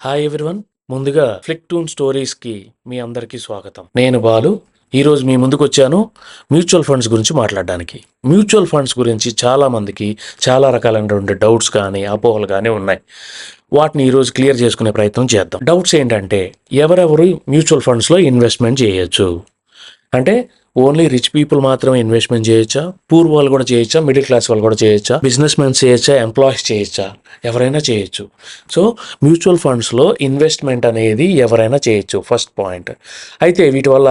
Hi everyone. ముందుగా flick toon స్టోరీస్కి మీ అందరికీ స్వాగతం. నేను బాలు. ఈరోజు మీ ముందుకు వచ్చాను మ్యూచువల్ ఫండ్స్ గురించి మాట్లాడడానికి. మ్యూచువల్ ఫండ్స్ గురించి చాలామందికి చాలా రకాలైనటువంటి డౌట్స్ కానీ అపోహలు కానీ ఉన్నాయి. వాటిని ఈరోజు క్లియర్ చేసుకునే ప్రయత్నం చేద్దాం. డౌట్స్ ఏంటంటే, ఎవరెవరు మ్యూచువల్ ఫండ్స్లో ఇన్వెస్ట్మెంట్ చేయొచ్చు అంటే ఓన్లీ రిచ్ పీపుల్ మాత్రమే ఇన్వెస్ట్మెంట్ చేయొచ్చా, పూర్ వాళ్ళు కూడా చేయొచ్చా, మిడిల్ క్లాస్ వాళ్ళు కూడా చేయొచ్చా, బిజినెస్ మెన్స్ చేయొచ్చా, ఎంప్లాయీస్ చేయొచ్చా? ఎవరైనా చేయొచ్చు. సో మ్యూచువల్ ఫండ్స్లో ఇన్వెస్ట్మెంట్ అనేది ఎవరైనా చేయొచ్చు, ఫస్ట్ పాయింట్. అయితే వీటి వల్ల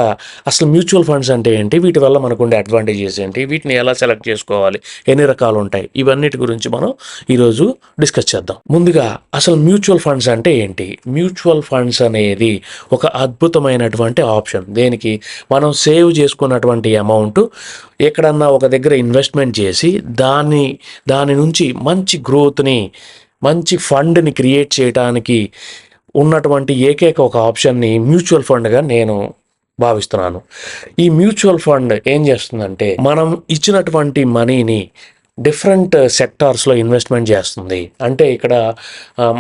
అసలు మ్యూచువల్ ఫండ్స్ అంటే ఏంటి, వీటి వల్ల మనకు ఉండే అడ్వాంటేజెస్ ఏంటి, వీటిని ఎలా సెలెక్ట్ చేసుకోవాలి, ఎన్ని రకాలు ఉంటాయి, ఇవన్నిటి గురించి మనం ఈరోజు డిస్కస్ చేద్దాం. ముందుగా అసలు మ్యూచువల్ ఫండ్స్ అంటే ఏంటి? మ్యూచువల్ ఫండ్స్ అనేది ఒక అద్భుతమైనటువంటి ఆప్షన్. దేనికి? మనం సేవ్ చేసుకున్నటువంటి అమౌంట్ ఎక్కడన్నా ఒక దగ్గర ఇన్వెస్ట్మెంట్ చేసి దాని నుంచి మంచి గ్రోత్ని, మంచి ఫండ్ని క్రియేట్ చేయడానికి ఉన్నటువంటి ఏకైక ఒక ఆప్షన్ని మ్యూచువల్ ఫండ్గా నేను భావిస్తున్నాను. ఈ మ్యూచువల్ ఫండ్ ఏం చేస్తుందంటే, మనం ఇచ్చినటువంటి మనీని డిఫరెంట్ సెక్టార్స్లో ఇన్వెస్ట్మెంట్ చేస్తుంది. అంటే ఇక్కడ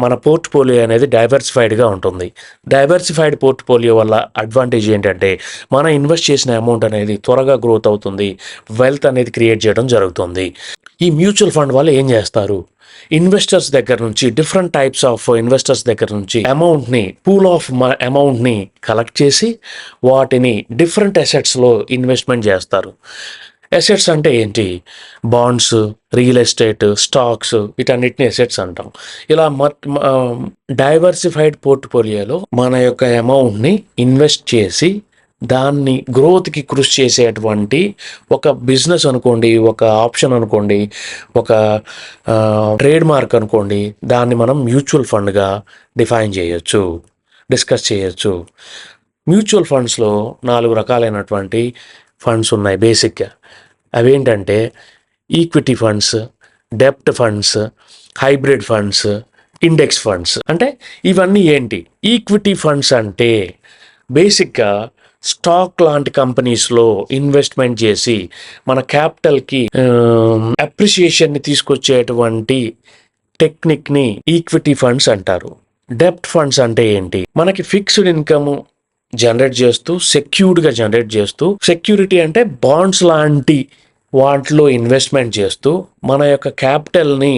మన పోర్ట్ఫోలియో అనేది డైవర్సిఫైడ్గా ఉంటుంది. డైవర్సిఫైడ్ పోర్ట్ఫోలియో వల్ల అడ్వాంటేజ్ ఏంటంటే, మనం ఇన్వెస్ట్ చేసిన అమౌంట్ అనేది త్వరగా గ్రోత్ అవుతుంది, వెల్త్ అనేది క్రియేట్ చేయడం జరుగుతుంది. ఈ మ్యూచువల్ ఫండ్ వాళ్ళు ఏం చేస్తారు, ఇన్వెస్టర్స్ దగ్గర నుంచి, డిఫరెంట్ టైప్స్ ఆఫ్ ఇన్వెస్టర్స్ దగ్గర నుంచి అమౌంట్ని, పూల్ ఆఫ్ అమౌంట్ని కలెక్ట్ చేసి వాటిని డిఫరెంట్ అసెట్స్లో ఇన్వెస్ట్మెంట్ చేస్తారు. అసెట్స్ అంటే ఏంటి? బాండ్స్, రియల్ ఎస్టేట్, స్టాక్స్, వీటన్నిటిని అసెట్స్ అంటాం. ఇలా డైవర్సిఫైడ్ పోర్ట్ఫోలియోలో మన యొక్క అమౌంట్ని ఇన్వెస్ట్ చేసి దాన్ని గ్రోత్కి కృషి చేసేటువంటి ఒక బిజినెస్ అనుకోండి, ఒక ఆప్షన్ అనుకోండి, ఒక ట్రేడ్ మార్క్ అనుకోండి, దాన్ని మనం మ్యూచువల్ ఫండ్గా డిఫైన్ చేయొచ్చు, డిస్కస్ చేయొచ్చు. మ్యూచువల్ ఫండ్స్లో 4 రకాలైనటువంటి ఫండ్స్ ఉన్నాయి బేసిక్గా. అవేంటంటే ఈక్విటీ ఫండ్స్, డెప్ట్ funds, hybrid funds, index funds. అంటే ఇవన్నీ ఏంటి? ఈక్విటీ ఫండ్స్ అంటే బేసిక్గా స్టాక్ లాంటి కంపెనీస్లో ఇన్వెస్ట్మెంట్ చేసి మన క్యాపిటల్కి అప్రిషియేషన్ని తీసుకొచ్చేటువంటి టెక్నిక్ని ఈక్విటీ ఫండ్స్ అంటారు. డెప్ట్ ఫండ్స్ అంటే ఏంటి? మనకి ఫిక్స్డ్ ఇన్కమ్ జనరేట్ చేస్తూ, సెక్యూర్డ్గా జనరేట్ చేస్తూ, సెక్యూరిటీ అంటే బాండ్స్ లాంటి వాటిలో ఇన్వెస్ట్మెంట్ చేస్తూ, మన యొక్క క్యాపిటల్ని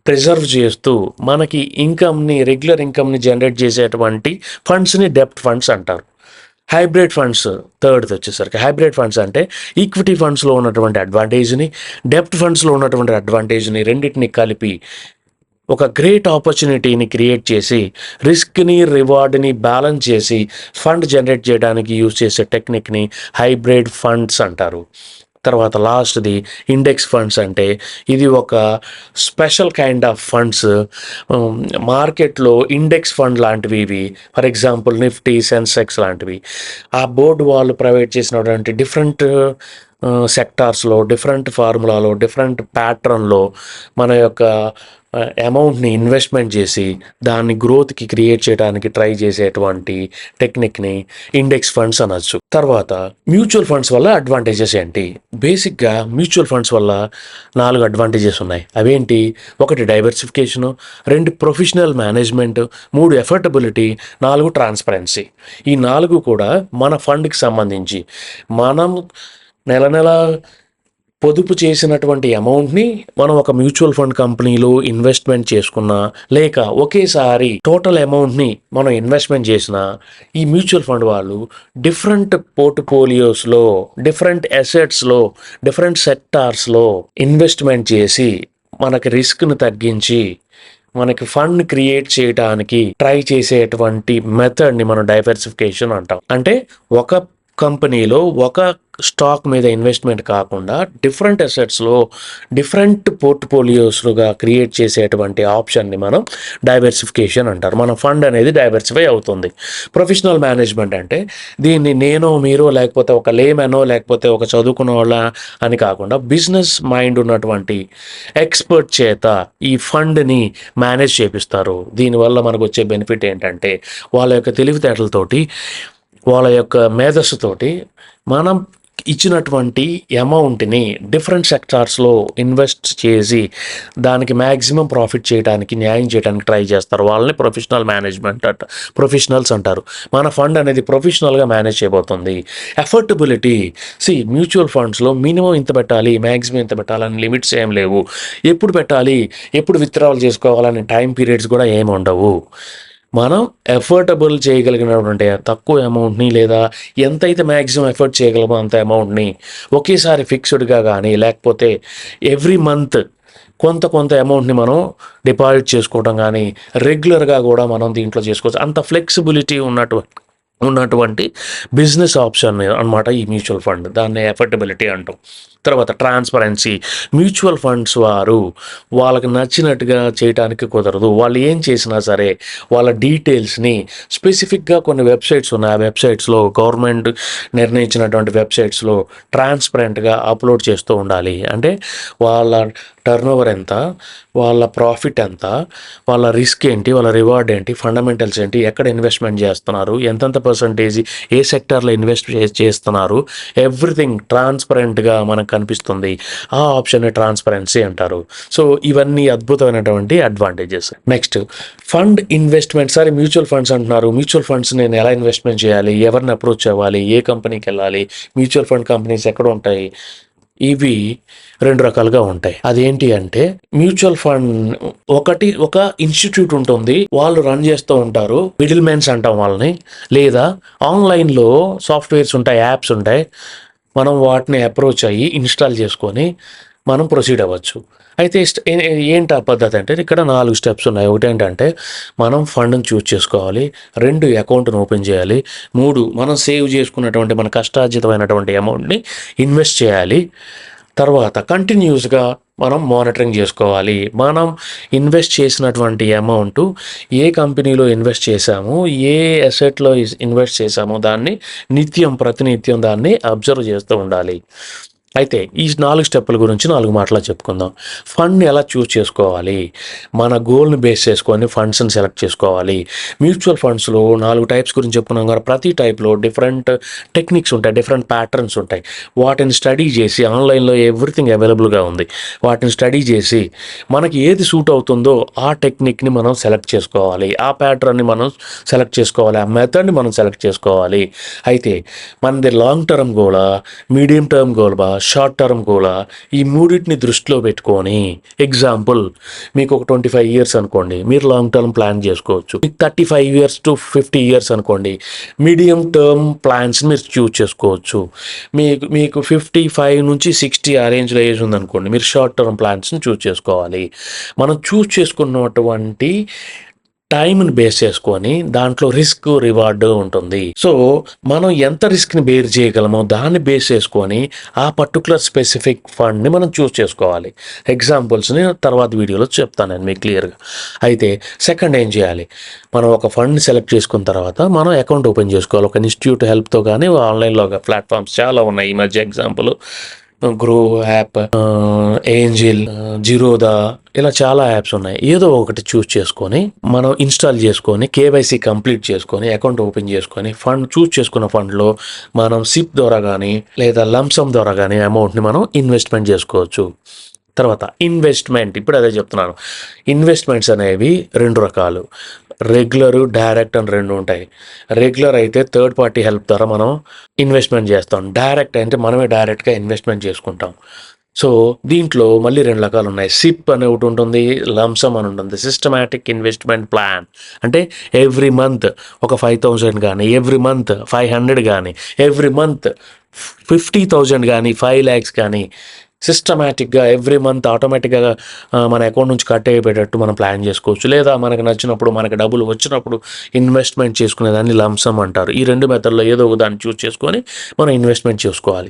ప్రిజర్వ్ చేస్తూ, మనకి ఇన్కమ్ని, రెగ్యులర్ ఇన్కమ్ని జనరేట్ చేసేటువంటి ఫండ్స్ని డెప్ట్ ఫండ్స్ అంటారు. హైబ్రిడ్ ఫండ్స్ థర్డ్ది వచ్చేసరికి, హైబ్రిడ్ ఫండ్స్ అంటే ఈక్విటీ ఫండ్స్లో ఉన్నటువంటి అడ్వాంటేజ్ని, డెప్ట్ ఫండ్స్లో ఉన్నటువంటి అడ్వాంటేజ్ని రెండింటిని కలిపి ఒక గ్రేట్ ఆపర్చునిటీని క్రియేట్ చేసి, రిస్క్ని, రివార్డ్ని బ్యాలెన్స్ చేసి ఫండ్ జనరేట్ చేయడానికి యూజ్ చేసే టెక్నిక్ని హైబ్రిడ్ ఫండ్స్ అంటారు. తర్వాత లాస్ట్ది ఇండెక్స్ ఫండ్స్. అంటే ఇది ఒక స్పెషల్ కైండ్ ఆఫ్ ఫండ్స్. మార్కెట్లో ఇండెక్స్ ఫండ్ లాంటివి ఇవి. ఫర్ ఎగ్జాంపుల్ నిఫ్టీ, సెన్సెక్స్ లాంటివి. ఆ బోర్డు వాళ్ళు ప్రొవైడ్ చేసినటువంటి డిఫరెంట్ సెక్టార్స్లో, డిఫరెంట్ ఫార్ములాలో, డిఫరెంట్ ప్యాటర్న్లో మన యొక్క అమౌంట్ని ఇన్వెస్ట్మెంట్ చేసి దాన్ని గ్రోత్కి క్రియేట్ చేయడానికి ట్రై చేసేటువంటి టెక్నిక్ని ఇండెక్స్ ఫండ్స్ అనొచ్చు. తర్వాత మ్యూచువల్ ఫండ్స్ వల్ల అడ్వాంటేజెస్ ఏంటి? బేసిక్గా మ్యూచువల్ ఫండ్స్ వల్ల 4 అడ్వాంటేజెస్ ఉన్నాయి. అవేంటి? 1 డైవర్సిఫికేషను, 2 ప్రొఫెషనల్ మేనేజ్మెంట్, 3 ఎఫర్టబిలిటీ, 4 ట్రాన్స్పరెన్సీ. ఈ 4 కూడా మన ఫండ్కి సంబంధించి మనం నెల పొదుపు చేసినటువంటి అమౌంట్ని మనం ఒక మ్యూచువల్ ఫండ్ కంపెనీలో ఇన్వెస్ట్మెంట్ చేసుకున్నా, లేక ఒకేసారి టోటల్ అమౌంట్ని మనం ఇన్వెస్ట్మెంట్ చేసినా, ఈ మ్యూచువల్ ఫండ్ వాళ్ళు డిఫరెంట్ పోర్ట్ఫోలియోస్లో, డిఫరెంట్ అసెట్స్లో, డిఫరెంట్ సెక్టార్స్లో ఇన్వెస్ట్మెంట్ చేసి మనకి రిస్క్ను తగ్గించి మనకి ఫండ్ క్రియేట్ చేయడానికి ట్రై చేసేటువంటి మెథడ్ని మనం డైవర్సిఫికేషన్ అంటాం. అంటే ఒక కంపెనీలో ఒక స్టాక్ మీద ఇన్వెస్ట్మెంట్ కాకుండా డిఫరెంట్ అసెట్స్లో, డిఫరెంట్ పోర్ట్ఫోలియోస్గా క్రియేట్ చేసేటువంటి ఆప్షన్ని మనం డైవర్సిఫికేషన్ అంటారు. మన ఫండ్ అనేది డైవర్సిఫై అవుతుంది. ప్రొఫెషనల్ మేనేజ్మెంట్ అంటే దీన్ని నేను, మీరు, లేకపోతే ఒక లేమెనో, లేకపోతే ఒక చదువుకున్న వాళ్ళ అని కాకుండా బిజినెస్ మైండ్ ఉన్నటువంటి ఎక్స్పర్ట్ చేత ఈ ఫండ్ని మేనేజ్ చేపిస్తారు. దీనివల్ల మనకు వచ్చే బెనిఫిట్ ఏంటంటే, వాళ్ళ యొక్క తెలివితేటలతోటి, వాళ్ళ యొక్క మేధస్సుతోటి మనం ఇచ్చినటువంటి అమౌంట్ని డిఫరెంట్ సెక్టార్స్లో ఇన్వెస్ట్ చేసి దానికి మ్యాక్సిమం ప్రాఫిట్ చేయడానికి, న్యాయం చేయడానికి ట్రై చేస్తారు. వాళ్ళని ప్రొఫెషనల్స్ అంటారు. మన ఫండ్ అనేది ప్రొఫెషనల్గా మేనేజ్ చేయబోతుంది. ఎఫర్టబిలిటీ, మ్యూచువల్ ఫండ్స్లో మినిమం ఇంత పెట్టాలి, మ్యాక్సిమం ఇంత పెట్టాలని లిమిట్స్ ఏం లేవు. ఎప్పుడు పెట్టాలి, ఎప్పుడు విత్డ్రావల్ చేసుకోవాలని టైం పీరియడ్స్ కూడా ఏమి ఉండవు. మనం ఎఫర్టబుల్ చేయగలిగినటువంటి తక్కువ అమౌంట్ని లేదా ఎంతైతే మ్యాక్సిమం ఎఫర్ట్ చేయగలమో అంత అమౌంట్ని ఒకేసారి ఫిక్స్డ్గా కానీ లేకపోతే ఎవ్రీ మంత్ కొంత అమౌంట్ని మనం డిపాజిట్ చేసుకోవడం కానీ రెగ్యులర్గా కూడా మనం దీంట్లో చేసుకోవచ్చు. అంత ఫ్లెక్సిబిలిటీ ఉన్నటువంటి బిజినెస్ ఆప్షన్ అనమాట ఈ మ్యూచువల్ ఫండ్. దాన్ని ఎఫర్టబిలిటీ అంటాం. తర్వాత ట్రాన్స్పరెన్సీ, మ్యూచువల్ ఫండ్స్ వారు వాళ్ళకి నచ్చినట్టుగా చేయడానికి కుదరదు. వాళ్ళు ఏం చేసినా సరే వాళ్ళ డీటెయిల్స్ని స్పెసిఫిక్గా కొన్ని వెబ్సైట్స్ ఉన్నాయి, ఆ వెబ్సైట్స్లో గవర్నమెంట్ నిర్ణయించినటువంటి వెబ్సైట్స్లో ట్రాన్స్పరెంట్గా అప్లోడ్ చేస్తూ ఉండాలి. అంటే వాళ్ళ టర్నోవర్ ఎంత, వాళ్ళ ప్రాఫిట్ ఎంత, వాళ్ళ రిస్క్ ఏంటి, వాళ్ళ రివార్డ్ ఏంటి, ఫండమెంటల్స్ ఏంటి, ఎక్కడ ఇన్వెస్ట్మెంట్ చేస్తున్నారు, ఎంతెంత పర్సంటేజ్ ఏ సెక్టార్లో ఇన్వెస్ట్ చేస్తున్నారు, ఎవ్రీథింగ్ ట్రాన్స్పరెంట్గా మనకు కనిపిస్తుంది. ఆ ఆప్షన్ ట్రాన్స్పరెన్సీ అంటారు. సో ఇవన్నీ అద్భుతమైనటువంటి అడ్వాంటేజెస్. Next fund investment. సరే మ్యూచువల్ ఫండ్స్ అంటున్నారు, మ్యూచువల్ ఫండ్స్ నేను ఎలా ఇన్వెస్ట్మెంట్ చేయాలి, ఎవరిని అప్రోచ్ అవ్వాలి, ఏ కంపెనీకి వెళ్ళాలి, మ్యూచువల్ ఫండ్ కంపెనీస్ ఎక్కడ ఉంటాయి, ఇవి రెండు రకాలుగా ఉంటాయి. అదేంటి అంటే మ్యూచువల్ ఫండ్ ఒక ఇన్స్టిట్యూట్ ఉంటుంది, వాళ్ళు రన్ చేస్తూ ఉంటారు, మిడిల్ మ్యాన్స్ అంటాం వాళ్ళని. లేదా ఆన్లైన్లో సాఫ్ట్వేర్స్ ఉంటాయి, యాప్స్ ఉంటాయి, మనం వాటిని అప్రోచ్ అయ్యి ఇన్స్టాల్ చేసుకొని మనం ప్రొసీడ్ అవ్వచ్చు. అయితే ఏంటి ఆ పద్ధతి అంటే ఇక్కడ 4 స్టెప్స్ ఉన్నాయి. ఒకటి ఏంటంటే మనం ఫండ్ని చూస్ చేసుకోవాలి, 2 అకౌంట్ని ఓపెన్ చేయాలి, 3 మనం సేవ్ చేసుకున్నటువంటి మన కష్టార్జితమైనటువంటి అమౌంట్ని ఇన్వెస్ట్ చేయాలి. తర్వాత కంటిన్యూస్గా మనం మానిటరింగ్ చేసుకోవాలి. మనం ఇన్వెస్ట్ చేసినటువంటి అమౌంట్ ఏ కంపెనీలో ఇన్వెస్ట్ చేశామో, ఏ అసెట్లో ఇన్వెస్ట్ చేశామో దాన్ని ప్రతినిత్యం దాన్ని అబ్జర్వ్ చేస్తూ ఉండాలి. అయితే ఈ 4 స్టెప్పుల గురించి 4 మాటలు చెప్పుకుందాం. ఫండ్ని ఎలా చూస్ చేసుకోవాలి, మన గోల్ని బేస్ చేసుకొని ఫండ్స్ని సెలెక్ట్ చేసుకోవాలి. మ్యూచువల్ ఫండ్స్లో 4 టైప్స్ గురించి చెప్పుకున్నాం కదా, ప్రతి టైప్లో డిఫరెంట్ టెక్నిక్స్ ఉంటాయి, డిఫరెంట్ ప్యాటర్న్స్ ఉంటాయి. వాటిని స్టడీ చేసి, ఆన్లైన్లో ఎవ్రీథింగ్ అవైలబుల్గా ఉంది, వాటిని స్టడీ చేసి మనకి ఏది సూట్ అవుతుందో ఆ టెక్నిక్ని మనం సెలెక్ట్ చేసుకోవాలి, ఆ ప్యాటర్న్ని మనం సెలెక్ట్ చేసుకోవాలి, ఆ మెథడ్ని మనం సెలెక్ట్ చేసుకోవాలి. అయితే మనది లాంగ్ టర్మ్ గోలా, మీడియం టర్మ్ గోల్బా, షార్ట్ టర్మ్ కూడా, ఈ మూడింటిని దృష్టిలో పెట్టుకొని, ఎగ్జాంపుల్ మీకు ఒక 25 years అనుకోండి, మీరు లాంగ్ టర్మ్ ప్లాన్ చేసుకోవచ్చు. మీకు 35 years to 50 years అనుకోండి, మీడియం టర్మ్ ప్లాన్స్ మీరు చూస్ చేసుకోవచ్చు. మీకు 55 నుంచి 60 ఆ రేంజ్లో ఏజ్ ఉందనుకోండి, మీరు షార్ట్ టర్మ్ ప్లాన్స్ని చూస్ చేసుకోవాలి. మనం చూస్ చేసుకున్నటువంటి టైంని బేస్ చేసుకొని దాంట్లో రిస్క్ రివార్డ్ ఉంటుంది. సో మనం ఎంత రిస్క్ని బేర్ చేయగలమో దాన్ని బేస్ చేసుకొని ఆ పర్టికులర్ స్పెసిఫిక్ ఫండ్ని మనం చూస్ చేసుకోవాలి. ఎగ్జాంపుల్స్ని తర్వాత వీడియోలో చెప్తాను నేను మీకు క్లియర్గా. అయితే సెకండ్ ఏం చేయాలి, మనం ఒక ఫండ్ని సెలెక్ట్ చేసుకున్న తర్వాత మనం అకౌంట్ ఓపెన్ చేసుకోవాలి. ఒక ఇన్స్టిట్యూట్ హెల్ప్తో కానీ ఆన్లైన్లో ప్లాట్ఫామ్స్ చాలా ఉన్నాయి ఈ మధ్య. Example grow app, angel, Zerodha, ఇలా చాలా యాప్స్ ఉన్నాయి. ఏదో ఒకటి చూస్ చేసుకొని మనం ఇన్స్టాల్ చేసుకొని కేవైసీ కంప్లీట్ చేసుకొని అకౌంట్ ఓపెన్ చేసుకొని ఫండ్ చూస్ చేసుకున్న ఫండ్లో మనం సిప్ ద్వారా కానీ లేదా లంసమ్ ద్వారా కానీ అమౌంట్ని మనం ఇన్వెస్ట్మెంట్ చేసుకోవచ్చు. తర్వాత ఇన్వెస్ట్మెంట్, ఇప్పుడు అదే చెప్తున్నాను. ఇన్వెస్ట్మెంట్స్ అనేవి 2 రకాలు, రెగ్యులర్, డైరెక్ట్ అని 2 ఉంటాయి. రెగ్యులర్ అయితే థర్డ్ పార్టీ హెల్ప్ ద్వారా మనం ఇన్వెస్ట్మెంట్ చేస్తాం. డైరెక్ట్ అంటే మనమే డైరెక్ట్గా ఇన్వెస్ట్మెంట్ చేసుకుంటాం. సో దీంట్లో మళ్ళీ 2 రకాలు ఉన్నాయి. సిప్ అనే ఒకటి ఉంటుంది, లంసమ్ అని ఉంటుంది. సిస్టమాటిక్ ఇన్వెస్ట్మెంట్ ప్లాన్ అంటే ఎవ్రీ మంత్ ఒక 5,000 కానీ, ఎవ్రీ మంత్ 500 కానీ, ఎవ్రీ మంత్ 50,000 కానీ, 5 lakhs కానీ సిస్టమాటిక్గా ఎవ్రీ మంత్ ఆటోమేటిక్గా మన అకౌంట్ నుంచి కట్ అయిపోయేటట్టు మనం ప్లాన్ చేసుకోవచ్చు. లేదా మనకు నచ్చినప్పుడు, మనకు డబ్బులు వచ్చినప్పుడు ఇన్వెస్ట్మెంట్ చేసుకునేదాన్ని లంసమ్ అంటారు. ఈ 2 మెథడ్లో ఏదో ఒక దాన్ని చూస్ చేసుకొని మనం ఇన్వెస్ట్మెంట్ చేసుకోవాలి.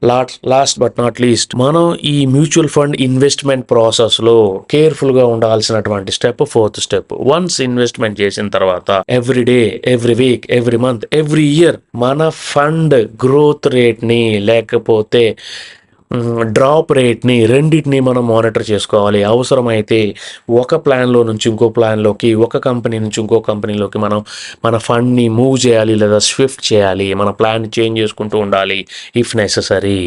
లాస్ట్ బట్ నాట్ లీస్ట్, మనం ఈ మ్యూచువల్ ఫండ్ ఇన్వెస్ట్మెంట్ ప్రాసెస్లో కేర్ఫుల్గా ఉండాల్సినటువంటి step 4th step. Once investment చేసిన తర్వాత every day, every week, every month, every year మన ఫండ్ గ్రోత్ రేట్ని లేకపోతే డ్రాప్ రేట్ని రెండింటిని మనం మానిటర్ చేసుకోవాలి. అవసరమైతే ఒక ప్లాన్లో నుంచి ఇంకో ప్లాన్లోకి, ఒక కంపెనీ నుంచి ఇంకో కంపెనీలోకి మనం మన ఫండ్ని మూవ్ చేయాలి లేదా స్విఫ్ట్ చేయాలి. మన ప్లాన్ చేంజ్ చేసుకుంటూ ఉండాలి ఇఫ్ నెససరీ.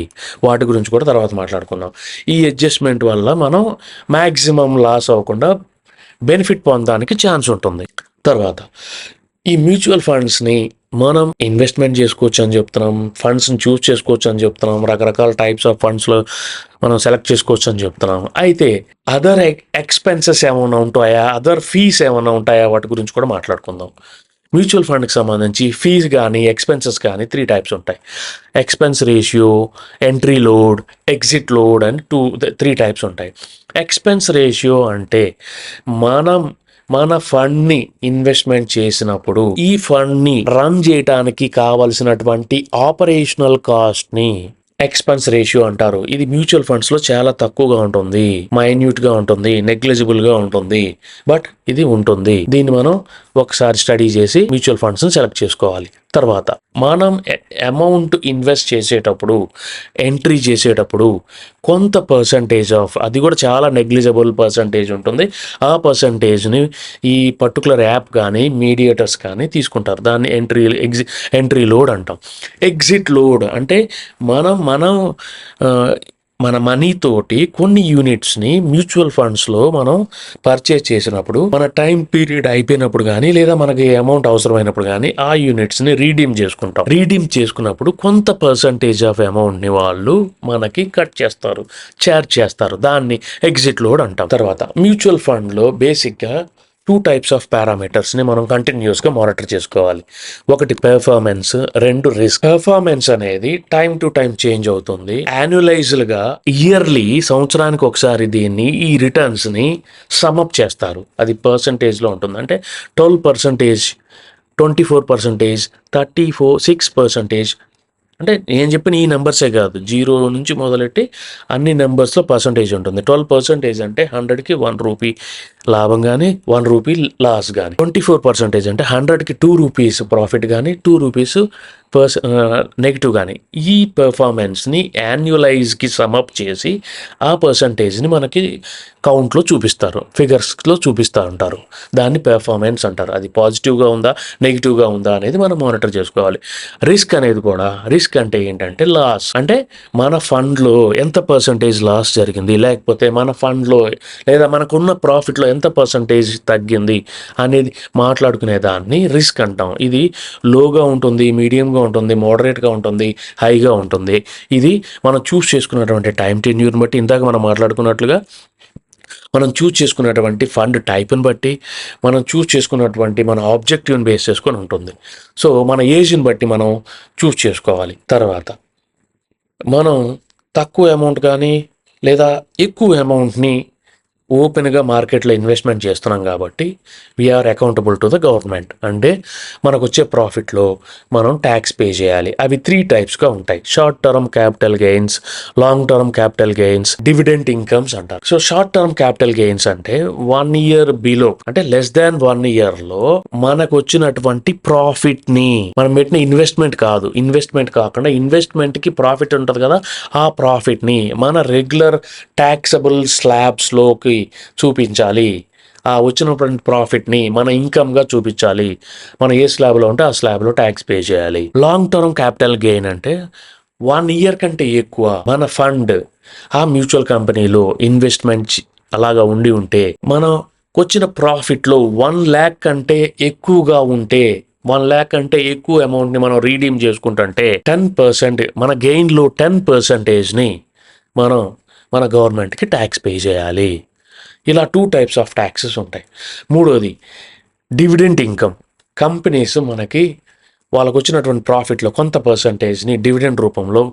వాటి గురించి కూడా తర్వాత మాట్లాడుకుందాం. ఈ అడ్జస్ట్మెంట్ వల్ల మనం మ్యాక్సిమం లాస్ అవ్వకుండా బెనిఫిట్ పొందడానికి ఛాన్స్ ఉంటుంది. తర్వాత ఈ మ్యూచువల్ ఫండ్స్ని మనం ఇన్వెస్ట్మెంట్ చేసుకోవచ్చు అని చెప్తున్నాం, ఫండ్స్ని చూస్ చేసుకోవచ్చు అని చెప్తున్నాం, రకరకాల టైప్స్ ఆఫ్ ఫండ్స్లో మనం సెలెక్ట్ చేసుకోవచ్చు అని చెప్తున్నాం. అయితే అదర్ ఎక్స్పెన్సెస్ ఏమైనా ఉంటాయా, అదర్ ఫీస్ ఏమైనా ఉంటాయా, వాటి గురించి కూడా మాట్లాడుకుందాం. మ్యూచువల్ ఫండ్కి సంబంధించి ఫీజు కానీ ఎక్స్పెన్సెస్ కానీ 3 టైప్స్ ఉంటాయి. Expense ratio, entry load, exit load అని 3 టైప్స్ ఉంటాయి. ఎక్స్పెన్స్ రేషియో అంటే మన ఫండ్ని ఇన్వెస్ట్మెంట్ చేసినప్పుడు ఈ ఫండ్ని రన్ చేయడానికి కావలసినటువంటి ఆపరేషనల్ కాస్ట్ని ఎక్స్పెన్స్ రేషియో అంటారు. ఇది మ్యూచువల్ ఫండ్స్లో చాలా తక్కువగా ఉంటుంది, మైన్యూట్గా ఉంటుంది, నెగ్లిజిబుల్గా ఉంటుంది, బట్ ఇది ఉంటుంది. దీన్ని మనం ఒకసారి స్టడీ చేసి మ్యూచువల్ ఫండ్స్ని సెలెక్ట్ చేసుకోవాలి. తర్వాత మనం అమౌంట్ ఇన్వెస్ట్ చేసేటప్పుడు, ఎంట్రీ చేసేటప్పుడు కొంత పర్సంటేజ్ ఆఫ్, అది కూడా చాలా నెగ్లిజిబుల్ పర్సంటేజ్ ఉంటుంది, ఆ పర్సంటేజ్ని ఈ పర్టికులర్ యాప్ కానీ మీడియేటర్స్ కానీ తీసుకుంటారు. దాన్ని ఎంట్రీ లోడ్ అంటాం. ఎగ్జిట్ లోడ్ అంటే మన మనీతోటి కొన్ని యూనిట్స్ని మ్యూచువల్ ఫండ్స్లో మనం పర్చేజ్ చేసినప్పుడు, మన టైం పీరియడ్ అయిపోయినప్పుడు కానీ లేదా మనకి అమౌంట్ అవసరమైనప్పుడు కానీ ఆ యూనిట్స్ని రీడీమ్ చేసుకుంటాం. రీడీమ్ చేసుకున్నప్పుడు కొంత పర్సంటేజ్ ఆఫ్ అమౌంట్ని వాళ్ళు మనకి కట్ చేస్తారు, చార్జ్ చేస్తారు. దాన్ని ఎగ్జిట్ లోడ్ అంటాం. తర్వాత మ్యూచువల్ ఫండ్లో బేసిక్గా 2 టైప్స్ ఆఫ్ పారామీటర్స్ని మనం కంటిన్యూస్గా మానిటర్ చేసుకోవాలి. ఒకటి పెర్ఫార్మెన్స్, 2 రిస్క్. పెర్ఫార్మెన్స్ అనేది టైం టు టైం చేంజ్ అవుతుంది. యాన్యులైజ్డ్గా ఇయర్లీ, సంవత్సరానికి ఒకసారి దీన్ని ఈ రిటర్న్స్ని సమ్అప్ చేస్తారు. అది పర్సంటేజ్లో ఉంటుంది. అంటే 12%, 24%, 6%. అంటే నేను చెప్పిన ఈ నెంబర్సే కాదు, 0 నుంచి మొదలెట్టి అన్ని నెంబర్స్లో పర్సంటేజ్ ఉంటుంది. 12% అంటే 100కి 1 రూపీ లాభం కానీ 1 రూపీ లాస్ కానీ. 24% అంటే 100కి 2 రూపీస్ ప్రాఫిట్ కానీ 2 రూపీస్ నెగిటివ్ కానీ. ఈ పెర్ఫార్మెన్స్ని యాన్యులైజ్కి సమ్అప్ చేసి ఆ పర్సంటేజ్ని మనకి కౌంట్లో చూపిస్తారు, ఫిగర్స్లో చూపిస్తూ ఉంటారు. దాన్ని పెర్ఫార్మెన్స్ అంటారు. అది పాజిటివ్గా ఉందా నెగిటివ్గా ఉందా అనేది మనం మానిటర్ చేసుకోవాలి. రిస్క్ అనేది కూడా, రిస్క్ అంటే ఏంటంటే లాస్. అంటే మన ఫండ్లో ఎంత పర్సంటేజ్ లాస్ జరిగింది, లేకపోతే మన ఫండ్లో లేదా మనకున్న ప్రాఫిట్లో ఎంత పర్సంటేజ్ తగ్గింది అనేది మాట్లాడుకునే దాన్ని రిస్క్ అంటాం. ఇది లోగా ఉంటుంది, మీడియంగా ఉంటుంది, మోడరేట్గా ఉంటుంది, హైగా ఉంటుంది. ఇది మనం చూస్ చేసుకున్నటువంటి టైం టెన్యూర్ని బట్టి, ఇందాక మనం మాట్లాడుకున్నట్లుగా మనం చూస్ చేసుకున్నటువంటి ఫండ్ టైప్ని బట్టి, మనం చూస్ చేసుకున్నటువంటి మన ఆబ్జెక్టివ్ని బేస్ చేసుకొని ఉంటుంది. సో మన ఏజ్ని బట్టి మనం చూస్ చేసుకోవాలి. తర్వాత మనం తక్కువ అమౌంట్ కానీ లేదా ఎక్కువ అమౌంట్ని ఓపెన్గా మార్కెట్లో ఇన్వెస్ట్మెంట్ చేస్తున్నాం కాబట్టి we are accountable to the government. అంటే మనకు వచ్చే ప్రాఫిట్లో మనం ట్యాక్స్ పే చేయాలి. అవి 3 టైప్స్గా ఉంటాయి. Short term capital gains, long term capital gains, dividend incomes అంటారు. So short term capital gains అంటే 1 ఇయర్ బిలో, అంటే లెస్ దాన్ 1 ఇయర్లో మనకు వచ్చినటువంటి ప్రాఫిట్ని, మనం పెట్టిన ఇన్వెస్ట్మెంట్ కాదు, ఇన్వెస్ట్మెంట్ కాకుండా ఇన్వెస్ట్మెంట్కి ప్రాఫిట్ ఉంటుంది కదా, ఆ ప్రాఫిట్ని మన రెగ్యులర్ ట్యాక్సబుల్ స్లాబ్స్లోకి చూపించాలి. ఆ వచ్చినటువంటి ప్రాఫిట్ని మన ఇన్కమ్గా చూపించాలి. మనం ఏ స్లాబ్లో ఉంటే ఆ స్లాబ్లో ట్యాక్స్ పే చేయాలి. లాంగ్ టర్మ్ క్యాపిటల్ గెయిన్ అంటే 1 ఇయర్ కంటే ఎక్కువ మన ఫండ్ ఆ మ్యూచువల్ కంపెనీలో ఇన్వెస్ట్మెంట్ అలాగా ఉంటే, మనం వచ్చిన ప్రాఫిట్లో 1 lakh కంటే ఎక్కువగా ఉంటే, 1 lakh కంటే ఎక్కువ అమౌంట్ని మనం రీడీమ్ చేసుకుంటుంటే 10%, మన గెయిన్లో 10%ని మనం మన గవర్నమెంట్కి ట్యాక్స్ పే చేయాలి. ఇలా 2 టైప్స్ ఆఫ్ ట్యాక్సెస్ ఉంటాయి. మూడోది డివిడెంట్ ఇన్కమ్. కంపెనీస్ మనకి వాళ్ళకు వచ్చినటువంటి ప్రాఫిట్లో కొంత పర్సంటేజ్ని డివిడెంట్ రూపంలో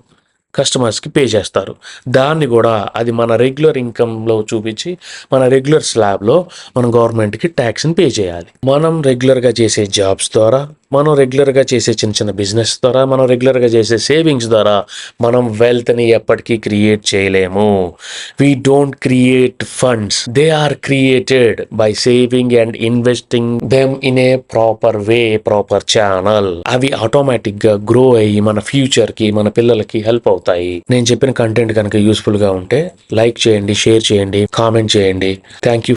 కస్టమర్స్కి పే చేస్తారు. దాన్ని కూడా అది మన రెగ్యులర్ ఇన్కంలో చూపించి మన రెగ్యులర్ స్లాబ్లో మనం గవర్నమెంట్కి ట్యాక్స్ని పే చేయాలి. మనం రెగ్యులర్గా చేసే జాబ్స్ ద్వారా మనం రెగ్యులర్గా చేసే చిన్న చిన్న బిజినెస్ ద్వారా, మనం రెగ్యులర్గా చేసే సేవింగ్స్ ద్వారా మనం వెల్త్ని ఎప్పటికీ క్రియేట్ చేయలేము. We don't create funds, they are created by saving and investing them in a proper way, proper channel. అవి ఆటోమేటిక్గా గ్రో అయ్యి మన ఫ్యూచర్కి, మన పిల్లలకి హెల్ప్ అవుతాయి. నేను చెప్పిన కంటెంట్ కనుక యూస్ఫుల్గా ఉంటే లైక్ చేయండి, షేర్ చేయండి, కామెంట్ చేయండి. Thank you.